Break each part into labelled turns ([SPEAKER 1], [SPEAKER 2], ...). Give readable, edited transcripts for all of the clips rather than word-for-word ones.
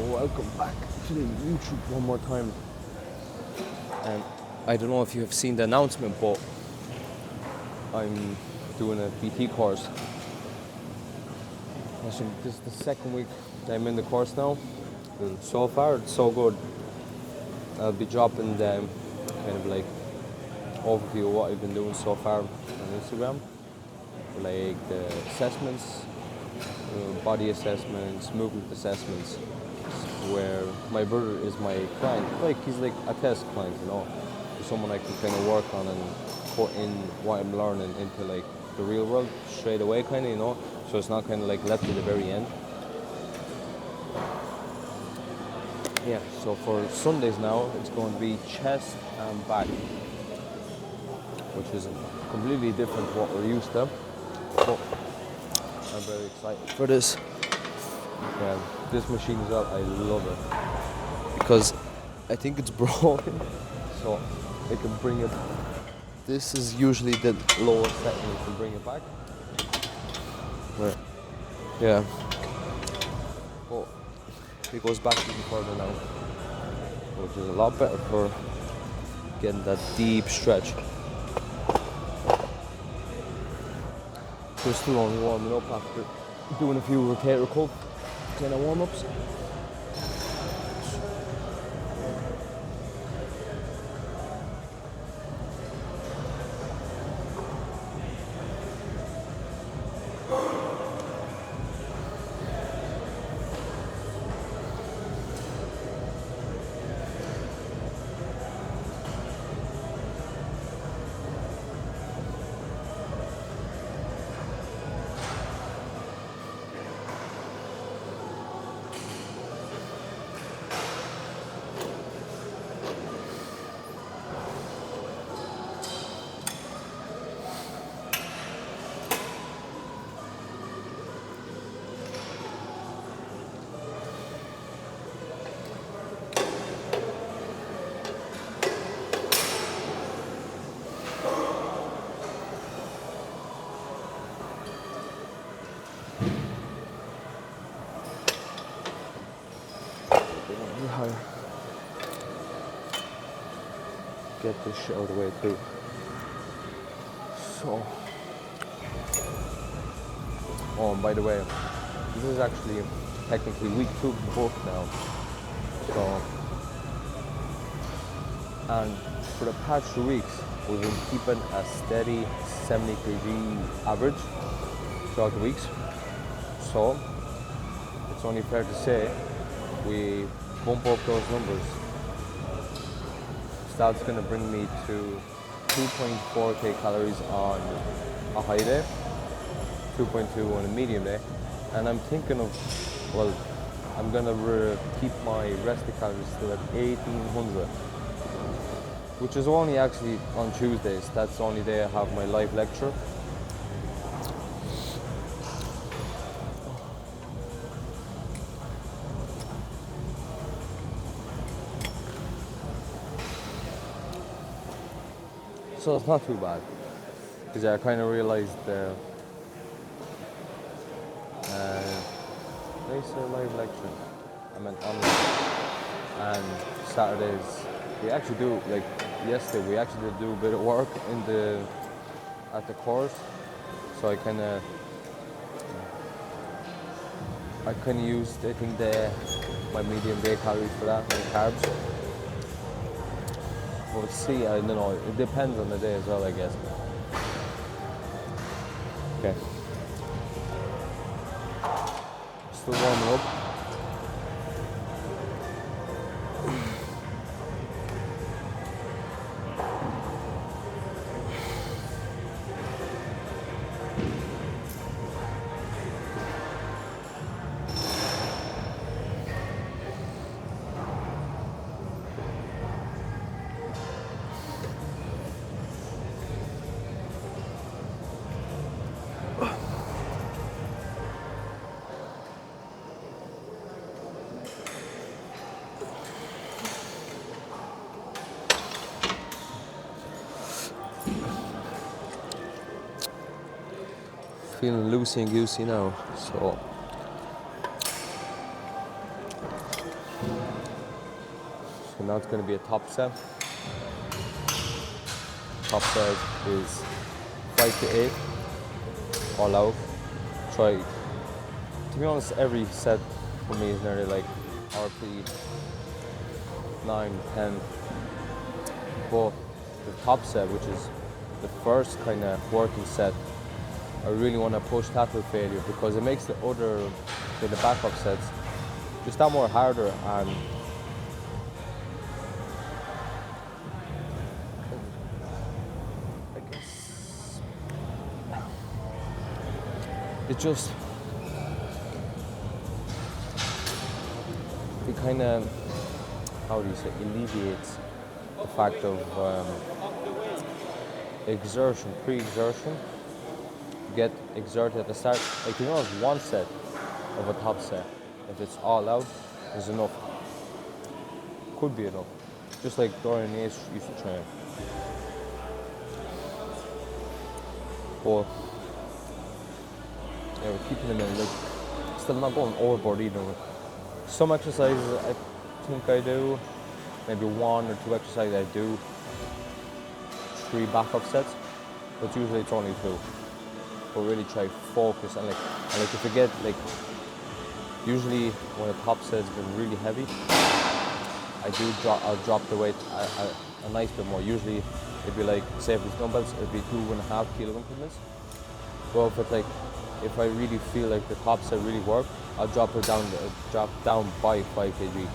[SPEAKER 1] welcome back to the YouTube one more time. And I don't know if you have seen the announcement, but I'm doing a BT course. Actually, this is the second week that I'm in the course now, and so far it's so good. I'll be dropping the kind of like overview of what I've been doing so far on Instagram, like the assessments, body assessments, movement assessments, where my brother is my client. Like he's like a test client, you know, someone I can kind of work on and put in what I'm learning into like the real world straight away, kind of, you know. So it's not kind of like left to the very end. Yeah. So for Sundays now, it's going to be chest and back, which is completely different to what we're used to. But I'm very excited for this. Yeah, this machine as well, I love it because I think it's broken, so it can bring it. This is usually the lowest setting, you can bring it back. Right. Yeah. But it goes back even further now, which is a lot better for getting that deep stretch. We're still only warming up after doing a few rotator cuff kind of warm-ups. Get this shit out of the way too. So, oh, and by the way, this is actually technically week 2 of the book now. So, and for the past 2 weeks, we've been keeping a steady 70 kg average throughout the weeks. So, it's only fair to say we bump up those numbers. That's going to bring me to 2.4k calories on a high day, 2.2 on a medium day, and I'm thinking of, well, I'm going to keep my resting calories still at 1800, which is only actually on Tuesdays. That's the only day I have my live lecture. So it's not too bad, because I kind of realised they say live lecture, I meant online, and Saturdays we actually do, like yesterday we actually did do a bit of work at the course, so I kind of used, I think, my medium day calories for that, my carbs. We'll see, I don't know, it depends on the day as well, I guess. Okay. Still warming up. Feeling loosey and goosey now, so So now it's going to be a top set. Top set is 5 to 8, all out. Try, to be honest, every set for me is nearly like RP 9, 10. But the top set, which is the first kind of working set, I really want to push that to failure because it makes the backup sets just that more harder, and I guess it kind of, how do you say, alleviates the fact of exertion, pre-exertion. Get exerted at the start. Like, you know, it's one set of a top set. If it's all out, is enough. Could be enough. Just like Dorian Yates used to train. But yeah, we're keeping them in, like, still not going overboard either. Some exercises I think I do, maybe 1 or 2 exercises I do 3 backup sets, but usually it's only 2. But really try focus and like if you get like, usually when a top set's been really heavy, I'll drop the weight a nice bit more. Usually it'd be like, say if it's dumbbells, it'd be 2.5 kilo increments. But if I really feel like the top set really work, I'll drop down by 5 kg.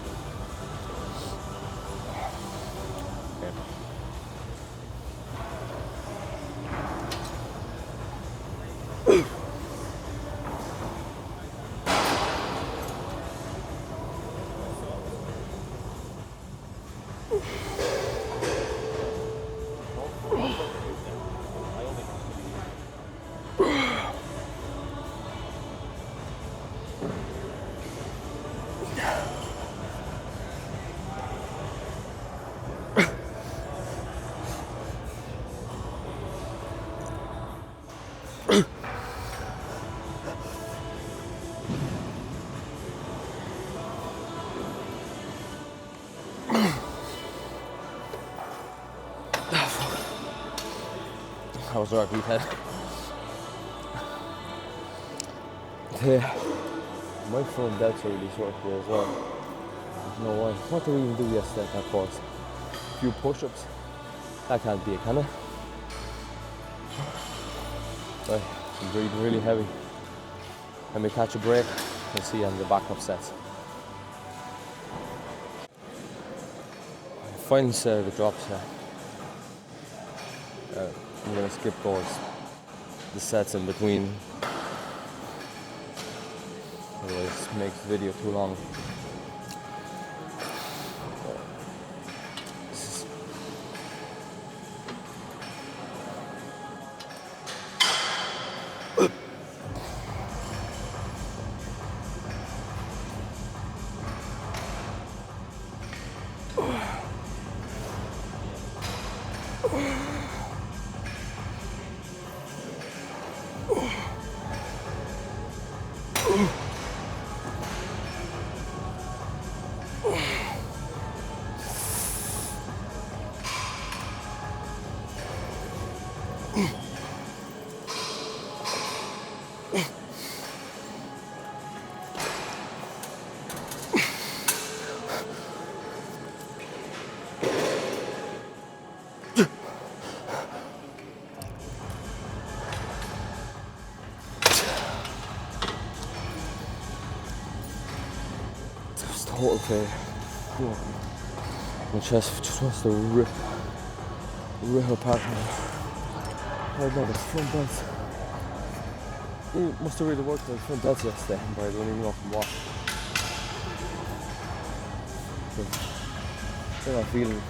[SPEAKER 1] I was right, head. Yeah, my front delts are really short here as well. I don't know why. What did we even do yesterday at that course? A few push-ups. That can't be it, can it? Right, I'm breathing really heavy. Let me catch a break and see you on the backup sets. Final set of the drop set. I'm going to skip the sets in between, otherwise it makes the video too long. Total failure. My chest just wants to rip apart. I know the front delts. It must have really worked on the front delts yesterday, but I don't even know from what. They're not feeling.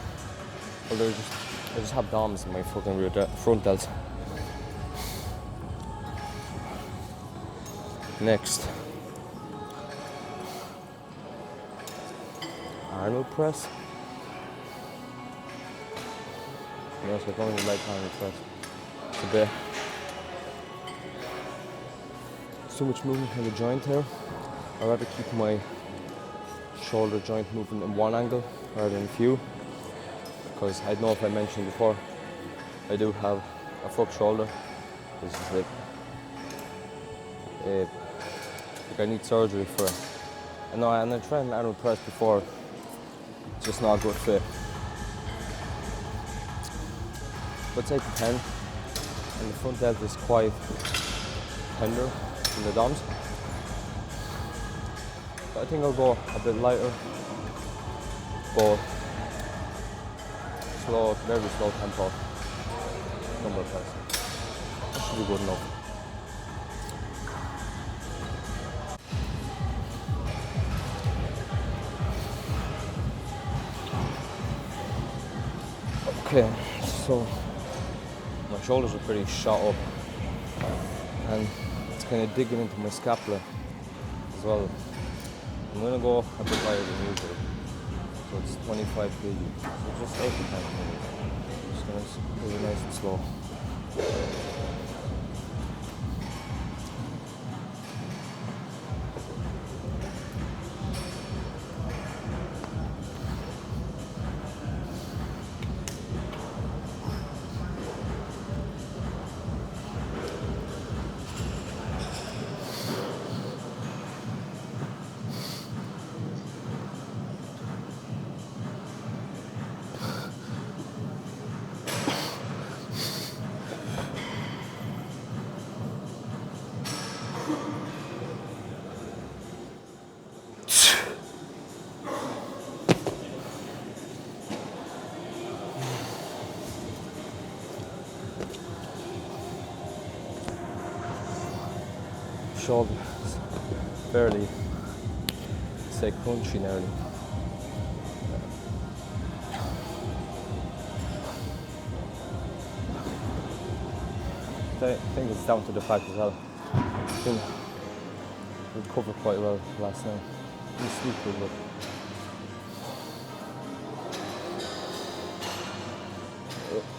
[SPEAKER 1] Well, I just have DOMs in my fucking front delts. Next. Arnold press. Yes, I don't really like Arnold press. It's a bit. Too much movement in the joint here. I'd rather keep my shoulder joint movement in one angle rather than a few, because I don't know if I mentioned before, I do have a fuck shoulder. This is like I need surgery for it. And I tried an Arnold press before, it's just not a good fit. But take the 10, and the front delt is quite tender in the DOMs. But I think I'll go a bit lighter, but slow, very slow tempo dumbbell press. That should be good enough. Okay, so my shoulders are pretty shot up, and it's kind of digging into my scapula as well. I'm gonna go a bit lighter than usual, so it's 25 kg, so just 8 to 10 kg. Just gonna do it nice and slow. Shoulder is fairly, say, crunchy nearly. I think it's down to the fact as well. I think we recovered quite well last night. We sleep good, but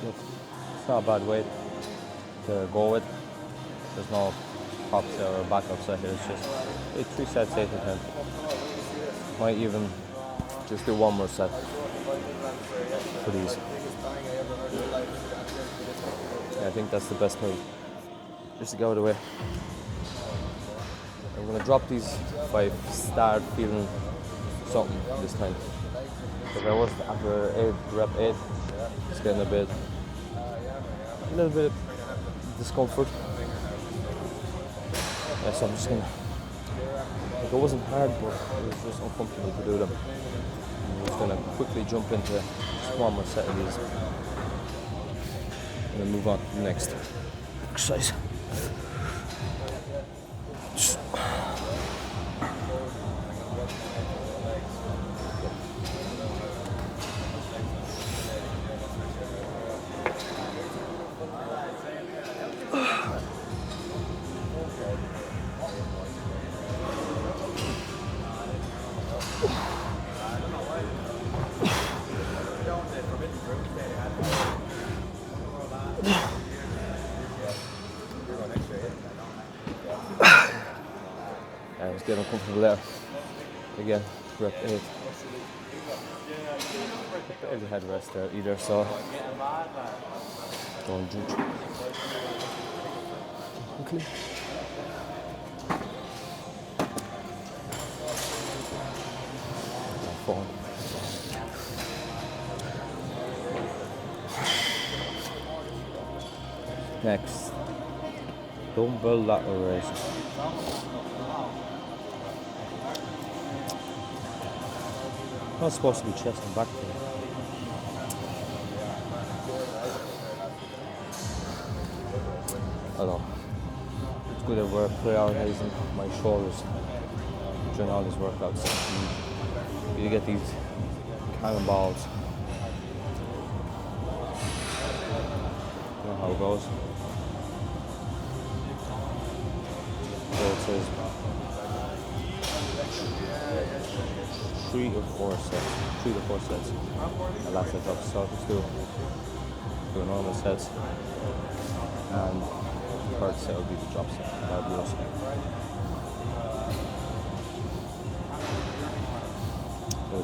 [SPEAKER 1] it's not a bad weight to go with. There's no top set or backup set here. It's just 3 sets, 8 to 10. Might even just do one more set for these. Yeah, I think that's the best move, just to get out of the way. I'm gonna drop these if I start feeling something this time. If I was after rep 8, it's getting a little bit discomfort. Yeah, so I'm just gonna, like, it wasn't hard, but it was just uncomfortable to do them. I'm just gonna quickly jump into just one more set of these and then move on to the next exercise. I was getting uncomfortable there. Again, rep 8. Barely had rest there either, so don't judge. Okay. Phone. Next, dumbbell lateral raises. Not supposed to be chest and back thing. I don't know. It's good that we're prioritizing my shoulders during all these workouts. You get these cannonballs. You know how it goes. So it says 3 to 4 sets. The last set up, so just do normal sets, and the third set will be the drop set. That would be awesome.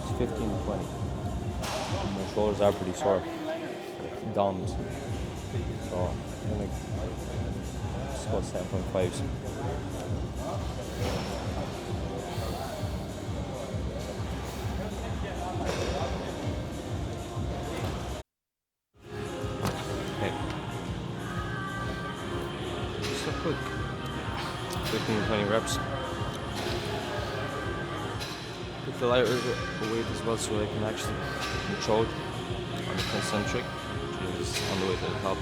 [SPEAKER 1] it's 15 to 20. My shoulders are pretty sore. DOMs. So I'm gonna just go 7.5s. Okay. Just a quick 15 to 20 reps. Put the lighter weight as well so I can actually control on the concentric, which is on the way to the top.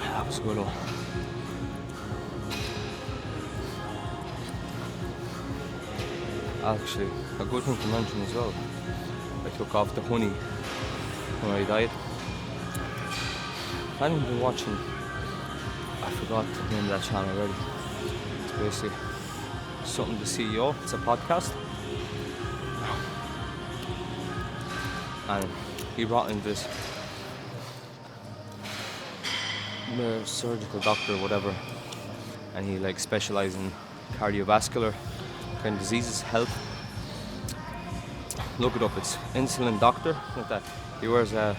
[SPEAKER 1] That was a good one. Actually, a good thing to mention as well, I took off the honey when I died. I haven't been watching, I forgot the name of that channel already. It's basically Something the CEO, it's a podcast. And he brought in this surgical doctor or whatever, and he like specializes in cardiovascular kind of diseases, health. Look it up, it's Insulin Doctor, like that. He wears a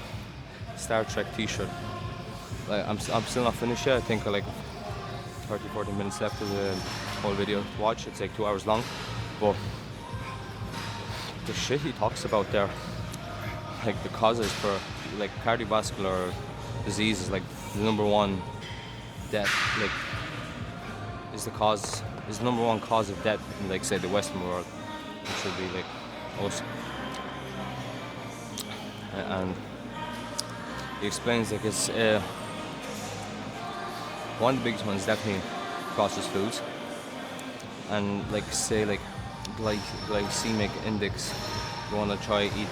[SPEAKER 1] Star Trek t-shirt. Like, I'm still not finished yet. I think I like 30-40 minutes left of the whole video to watch. It's like 2 hours long, but the shit he talks about there, like the causes for like cardiovascular disease is like the number one death, like is the number one cause of death in like say the Western world, which would be like us. And he explains like it's one of the biggest ones definitely processed foods, and like say like glycemic index, you want to try eat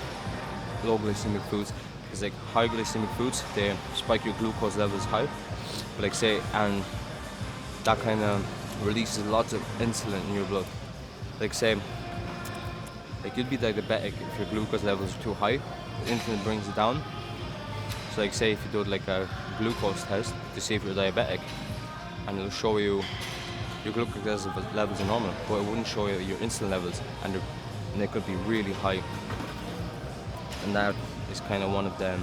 [SPEAKER 1] low glycemic foods, because like high glycemic foods they spike your glucose levels high, but like say, and that kind of releases lots of insulin in your blood. Like say, like you'd be diabetic if your glucose levels are too high, insulin brings it down. So like say if you do like a glucose test to see if you're diabetic, and it'll show you your glucose levels are normal, but it wouldn't show you your insulin levels, and they could be really high. And that is kind of one of the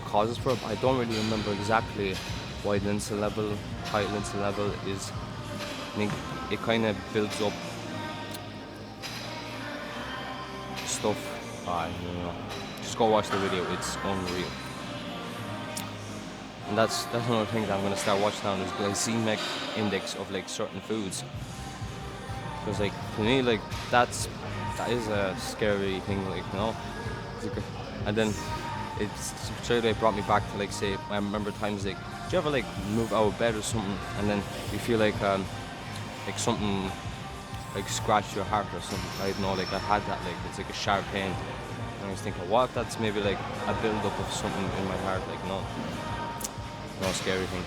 [SPEAKER 1] causes for it. I don't really remember exactly why the insulin level, high insulin level is. I think it kind of builds up stuff. I don't know. Just go watch the video. It's unreal. And that's another thing that I'm gonna start watching now, is glycemic index of like certain foods. Because like to me, like that is a scary thing, like, you know. And then it's straight away brought me back to like say, I remember times like, do you ever like move out of bed or something and then you feel like something like scratch your heart or something? I don't know, like I had that, like it's like a sharp pain, and I was thinking, what if that's maybe like a build up of something in my heart? Like no scary thing.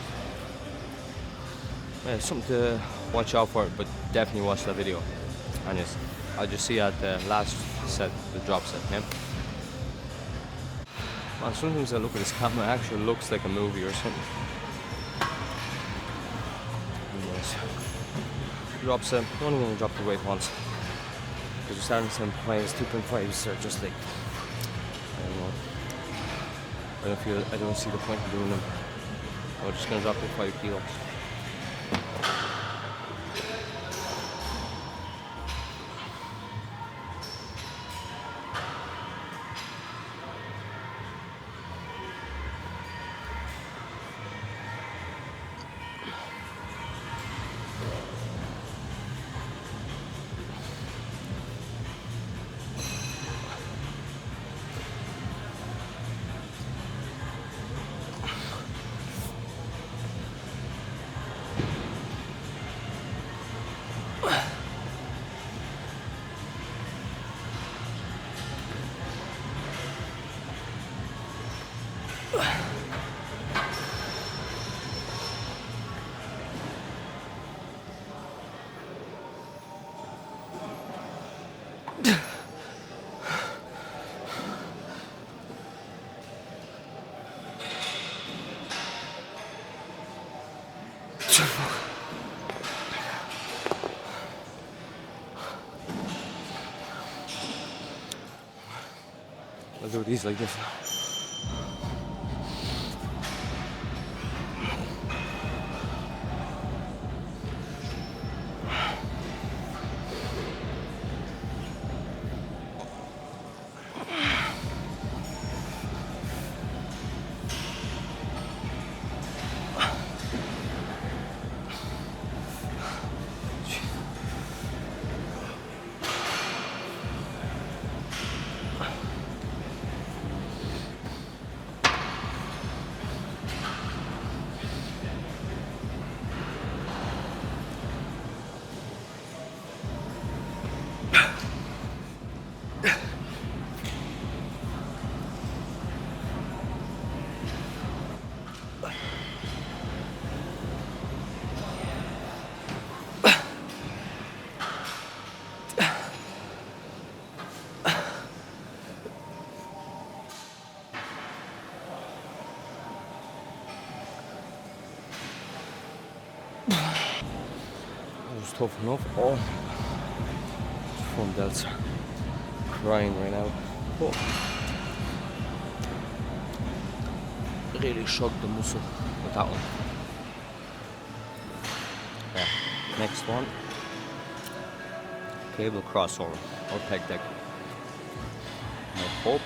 [SPEAKER 1] Yeah, something to watch out for, but definitely watch that video. And yes, I'll just see you at the last set, the drop set, yeah? Man, sometimes I look at this camera, it actually looks like a movie or something. Anyways, drop set, I'm only going to drop the weight once, because we're starting some 2.5s are just like, I don't know, I don't see the point of doing them. I'm just going to drop the 5 kilos. I'll do these like this now. That was tough enough. Oh, front delts are crying right now. But really shrugged the muscle with that one. Yeah. Next one. Cable crossover or peg deck. I hope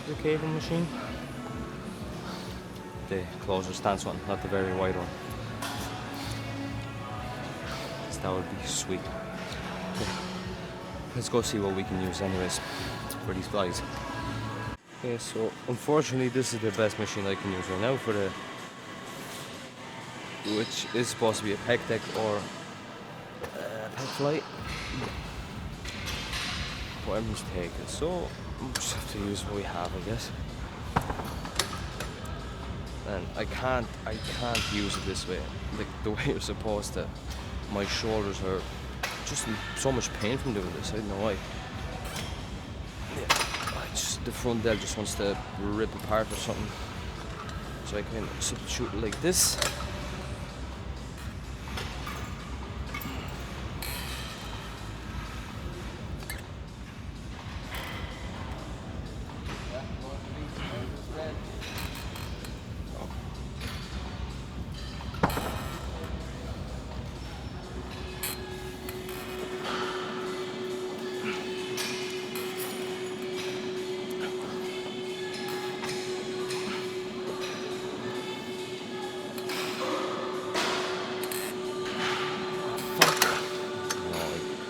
[SPEAKER 1] the cable machine. The closer stance one, not the very wide one. That would be sweet. Okay. Let's go see what we can use anyways for these flies. Okay, so unfortunately this is the best machine I can use right now for the, which is supposed to be a peg deck or a peg fly. But I'm mistaken, so we'll just have to use what we have, I guess. And I can't use it this way, like the way you're supposed to. My shoulders are just in so much pain from doing this. I don't know why. Yeah, the front delt just wants to rip apart or something. So I can substitute it like this.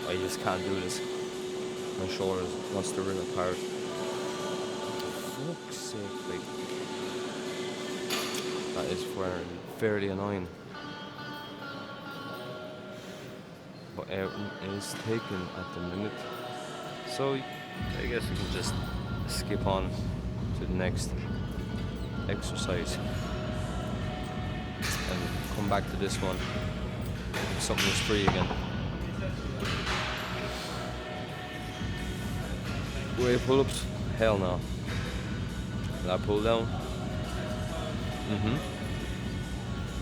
[SPEAKER 1] I just can't do this. My shoulders wants to rip apart. Fuck's sake, like that is fairly annoying. But everything is taken at the minute. So I guess we can just skip on to the next exercise and come back to this one if something is free again. Wave pull-ups? Hell no. Will I pull down?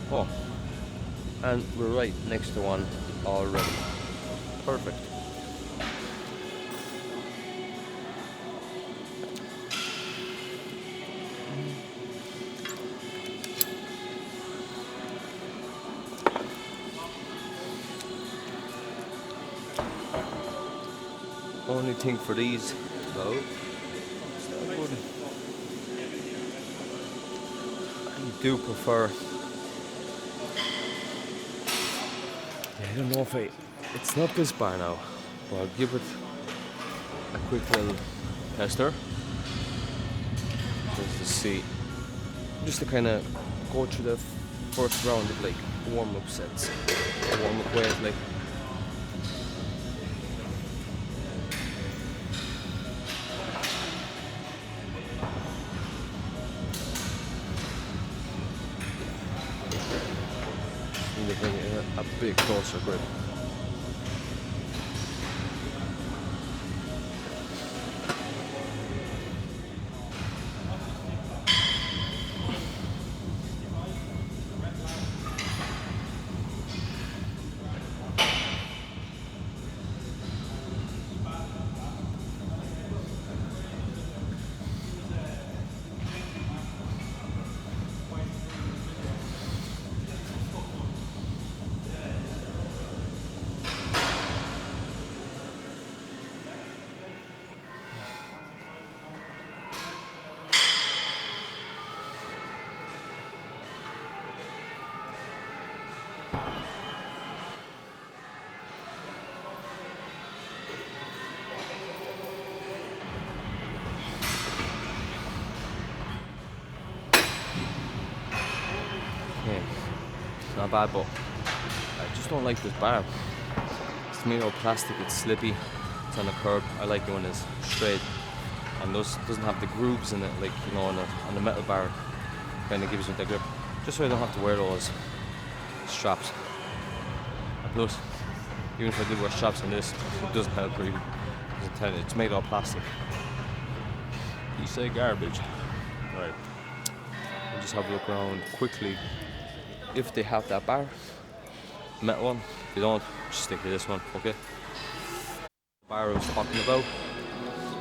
[SPEAKER 1] Oh. And we're right next to one already. Perfect. Only thing for these though, I do prefer, I don't know if it's not this bar now, but I'll give it a quick little tester just to see, just to kind of go through the first round of like warm-up sets, warm-up weight, like. Bring it a bit closer grip. not bad, but I just don't like this bar. It's made of plastic, it's slippy, it's on a curb. I like it when it's straight and doesn't have the grooves in it, like, you know, on the metal bar. Kind of gives you the grip, just so I don't have to wear those straps. And plus, even if I did wear straps on this, it doesn't help really. It's made of plastic. You say garbage. Right. We'll just have a look around quickly. If they have that bar, metal one. If they don't, just stick to this one, okay? Bar I was talking about.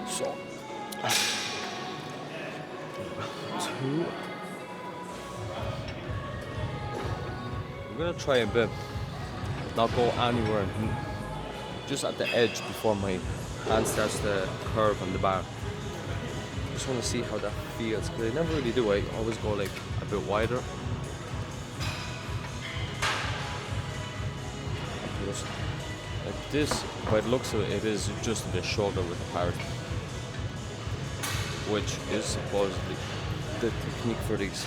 [SPEAKER 1] So, 2. I'm gonna try a bit, not go anywhere, just at the edge before my hand starts to curve on the bar. Just want to see how that feels, because I never really do. I always go like a bit wider. Just like this, by the looks of it, it is just a bit shorter with the parrot, which is supposedly the technique for these.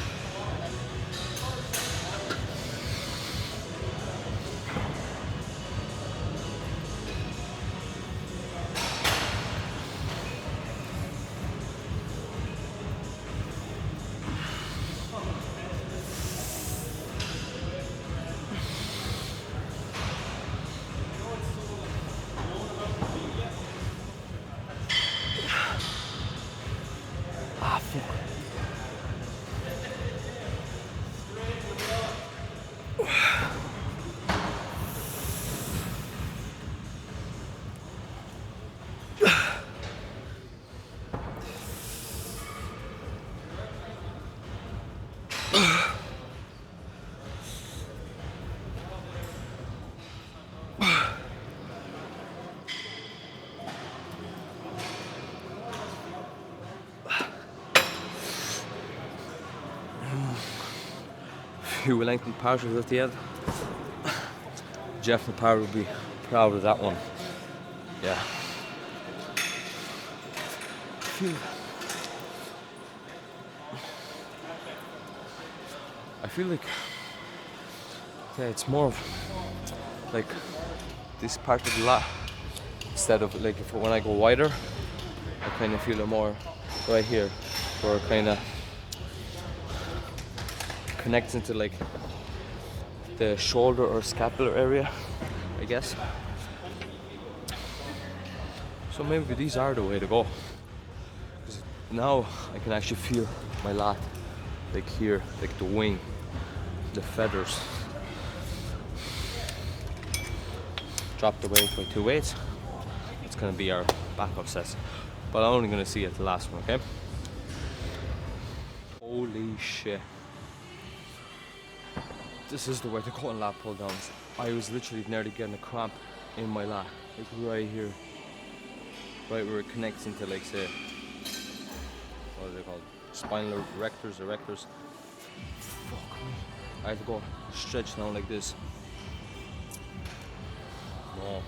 [SPEAKER 1] Few Wellington Partridge at the end. Jeff McParr would be proud of that one. Yeah. I feel like, yeah, it's more of like this part of the lot instead of like when I go wider, I kind of feel it more right here, where it kind of connects into like the shoulder or scapular area, I guess. So maybe these are the way to go, because now I can actually feel my lat, like here, like the wing, the feathers. Drop the weight by 2 weights. It's gonna be our backup sets, but I'm only gonna see it the last one, okay? Holy shit. This is the way to go on lat pull downs. I was literally nearly getting a cramp in my lat, like right here, right where it connects into, like, say, what are they called? Spinal erectors. Fuck me. I had to go stretch down like this. No,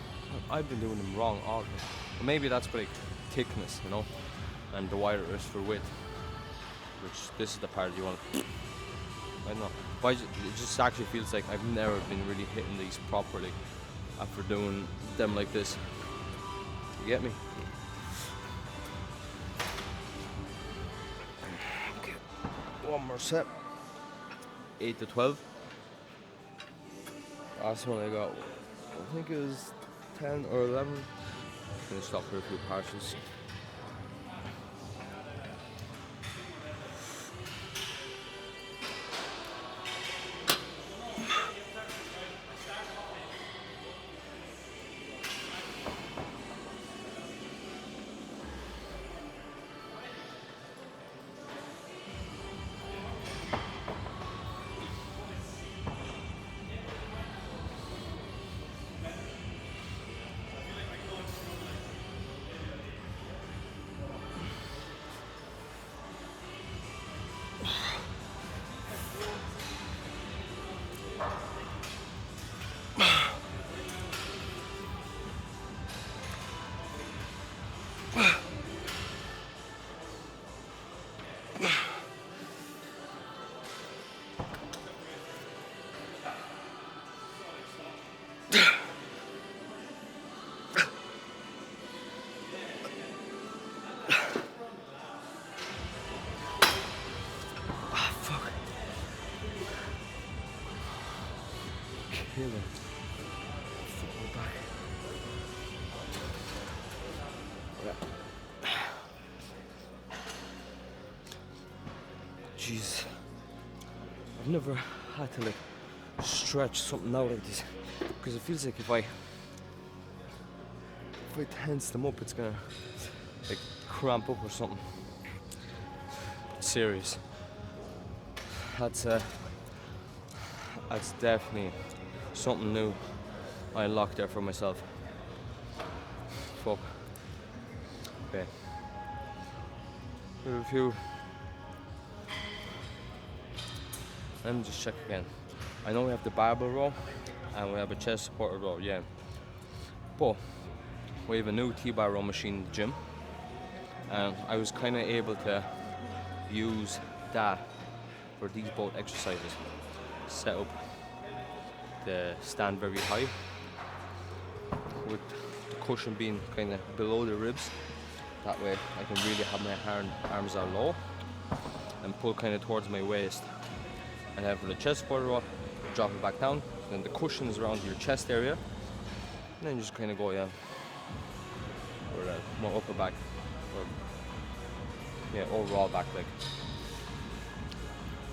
[SPEAKER 1] I've been doing them wrong all. Maybe that's for like thickness, you know, and the wider is for width. Which this is the part you want. I don't know. But it just actually feels like I've never been really hitting these properly after doing them like this. You get me? Okay, one more set. 8 to 12. Last one I got, I think it was 10 or 11. Finished off with a few partials. here then. Football back. Yeah. Jeez. I've never had to like stretch something out like this because it feels like if I tense them up, it's gonna like cramp up or something. Serious. That's definitely something new I unlocked there for myself. Fuck. Okay. A few. Let me just check again. I know we have the barbell row and we have a chest supported row, yeah. But we have a new T-bar row machine in the gym, and I was kind of able to use that for these both exercises. Set up the stand very high with the cushion being kind of below the ribs. That way I can really have my arms out low and pull kind of towards my waist. And then for the chest supported row, drop it back down. Then the cushion is around your chest area. And then you just kind of go, yeah, or more upper back, or yeah, overall back leg.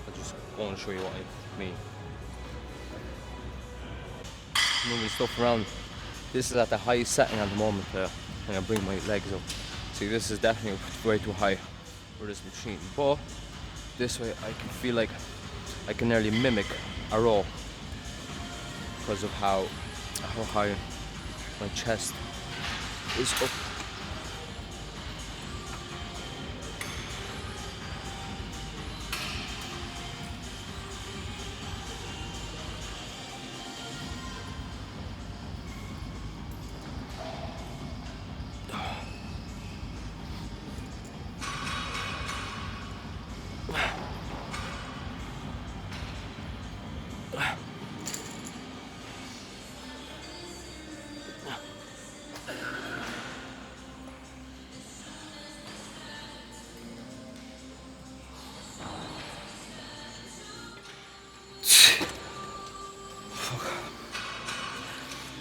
[SPEAKER 1] I'll just go and show you what I mean. Moving stuff around. This is at the highest setting at the moment. And I bring my legs up. See, this is definitely way too high for this machine. But this way, I can feel like I can nearly mimic a row because of how high my chest is up.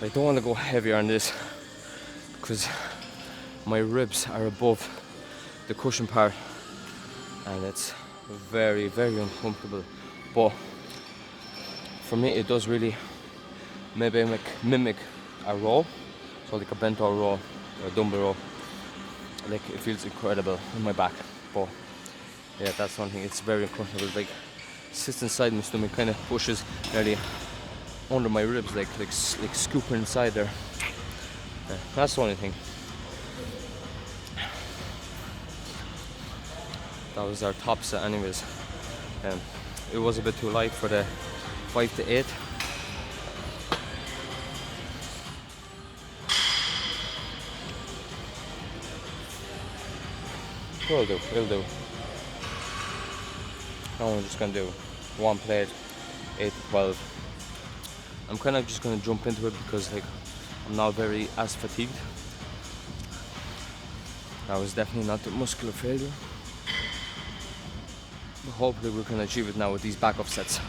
[SPEAKER 1] I don't want to go heavier on this because my ribs are above the cushion part and it's very, very uncomfortable. But for me, it does really maybe mimic a row, so like a bent over row or a dumbbell row. Like it feels incredible in my back. But yeah, that's one thing. It's very uncomfortable. Like sits inside my stomach, kind of pushes nearly under my ribs, like scooping inside there. Yeah, that's the only thing. That was our top set anyways. It was a bit too light for the 5 to 8. Will do. Now we're just gonna do one plate, 8 to 12. I'm kind of just gonna jump into it because like I'm not very as fatigued. That was definitely not the muscular failure. But hopefully we can achieve it now with these backup sets.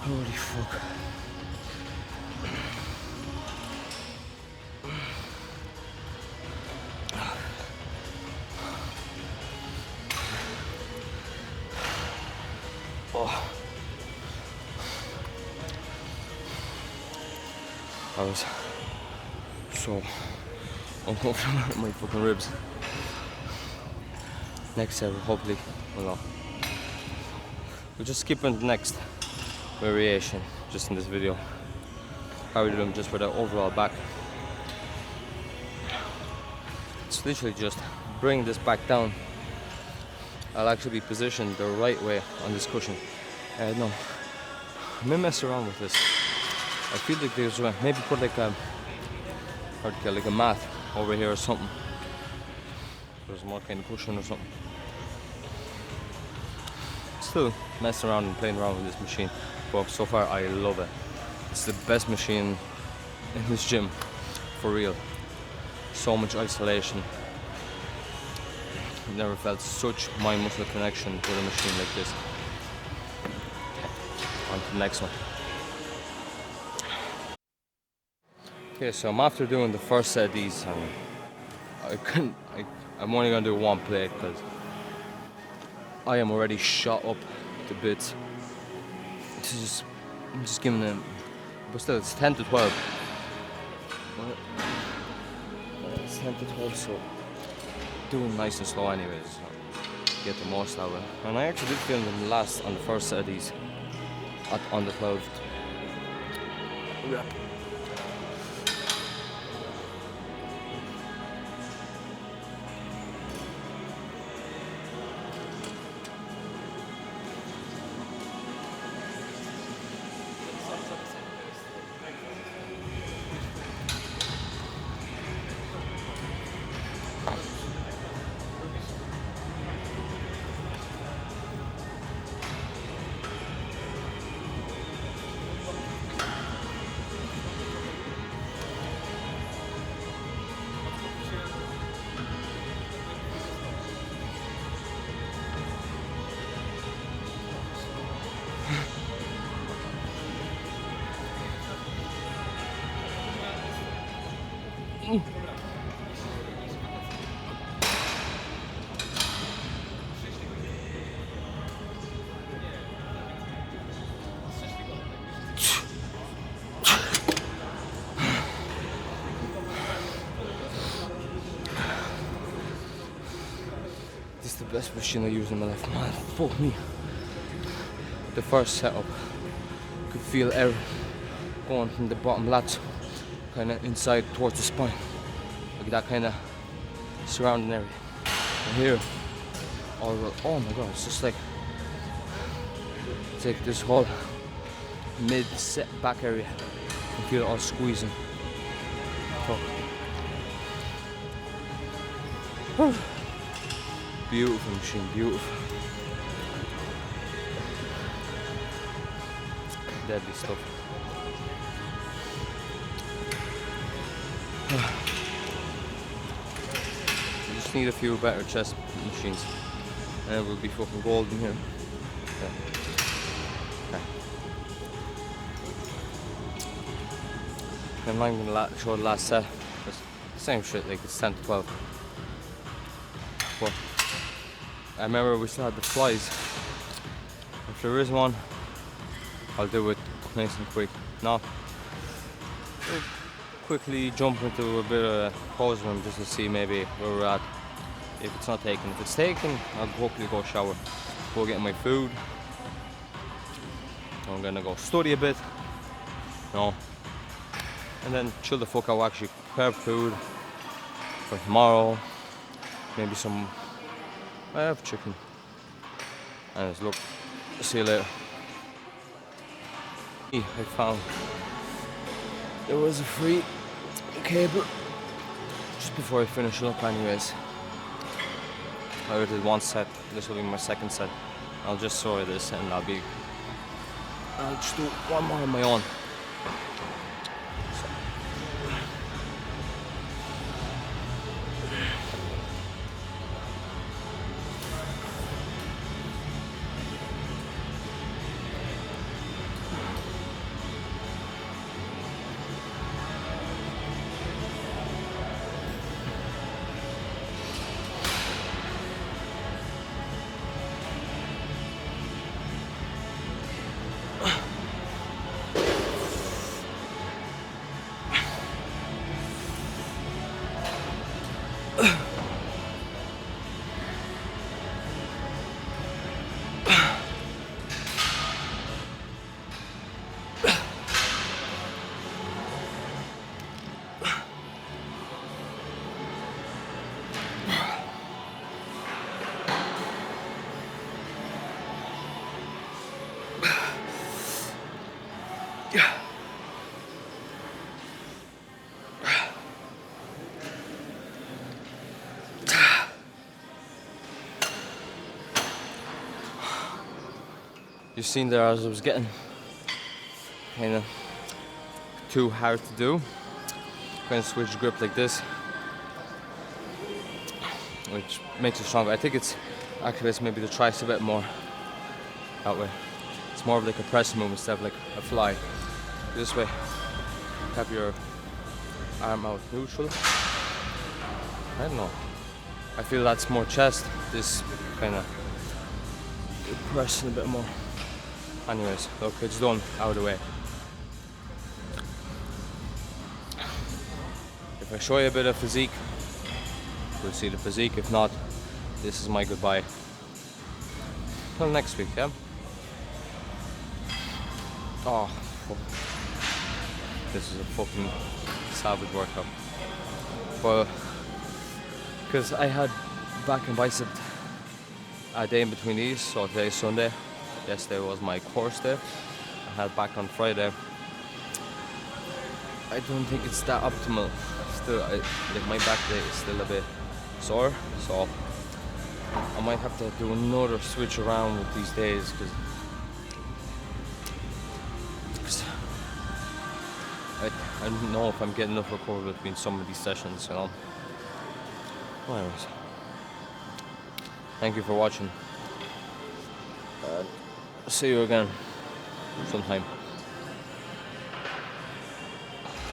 [SPEAKER 1] Holy fuck. Oh. I was so uncomfortable with my fucking ribs. Next set, hopefully, well, we'll just skip on the next variation just in this video. How we do them just for the overall back. It's literally just bring this back down. I'll actually be positioned the right way on this cushion. No, I may mess around with this. I feel like there's maybe put like a mat over here or something. There's more kind of cushion or something. Still messing around and playing around with this machine, but so far I love it. It's the best machine in this gym, for real. So much isolation. I've never felt such mind-muscle connection with a machine like this. On to the next one. Okay, so I'm after doing the first set of these. I'm only gonna do one plate because I am already shot up to bits. I'm just giving them, but still it's 10 to 12. It's 10 to 12, so doing nice and slow anyways. So get the most out of it. And I actually did film them last on the first set of these on the 12th rep. This is the best machine I use in my life, man. Fuck me. The first setup, could feel air going from the bottom lats kind of inside towards the spine, like that kind of surrounding area. And here, oh my god, it's just like, it's like this whole mid-set back area. You feel it all squeezing. Oh. Beautiful machine, beautiful. Deadly stuff. We just need a few better chest machines and we'll be fucking golden here. Yeah. Okay. I'm not gonna show the last set. It's the same shit, like it's 10 to 12. But I remember we still had the flies. If there is one, I'll do it nice and quick. Now, we'll quickly jump into a bit of pose room just to see maybe where we're at. If it's not taken. If it's taken, I'll hopefully go shower. Go get my food. I'm gonna go study a bit. No. And then chill the fuck out, actually prep food for tomorrow. Maybe some, I have chicken. And look, see you later. I found there was a free cable just before I finish it up anyways. I already did one set, this will be my second set. I'll just throw this and I'll just do one more on my own. you've seen there as I was getting kind of too hard to do. Kind of switch grip like this, which makes it stronger. I think it's activates maybe the triceps a bit more that way. It's more of like a press move instead of like a fly. This way, have your arm out neutral. I don't know. I feel that's more chest. This kind of pressing a bit more. Anyways, look, it's done, out of the way. If I show you a bit of physique, we'll see the physique. If not, this is my goodbye. Till next week, yeah? Oh, fuck. This is a fucking savage workout. Well, because I had back and bicep a day in between these, so today's Sunday. Yesterday was my course day. I had back on Friday. I don't think it's that optimal. Still, like my back day is still a bit sore, so I might have to do another switch around with these days because I don't know if I'm getting enough recovery between some of these sessions, you know. Well, anyways, thank you for watching. See you again sometime.